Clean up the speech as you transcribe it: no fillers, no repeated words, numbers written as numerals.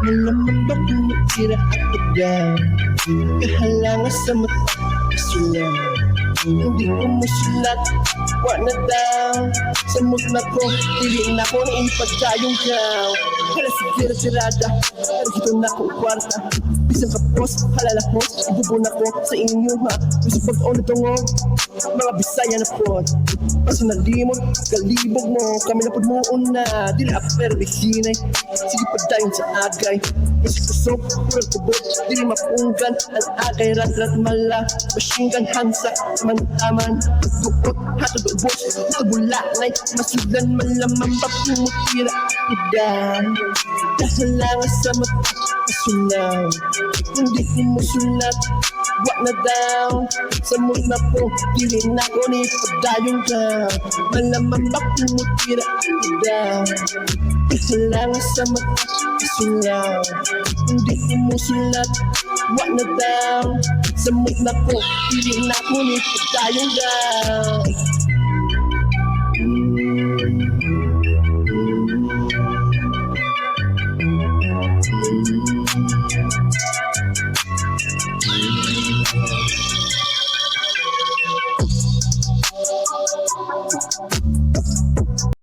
Malaman ba kung matira ako dyan? Kahalangan sa mata, kasulang hindi ko masulat, wa na daw. Samot na ko, pili na ko na ipagkayong gaw. Hala sige na sirada, pero dito na ko kwarta. Bisang kapos, halala ko, ibubo na ko sa inyo ha. Gusto pag-ulit tungo, mga Bisaya na po. Paso na limot, kalibog mo, kami na mo una. Di na pero bihinay, sige pa dayon sa agay. Kasi kusok, purang tubot, di rin mapunggan. Ang agay, rat-rat mala, masyinggan hansa. Mantaman, pagdukot, hatod ubos, tabulaknay, masudan malamang papumutira. Idan, kahalangan sa mata, kasulang hindi ko masulat, wak na daw. Samot na po, pili na ko ni padayong ka. Malamang papumutira. Idan, kahalangan sa mata, kasulang hindi ko masulat, wak na daw. Samot na po, pili na ko ni padayong ka.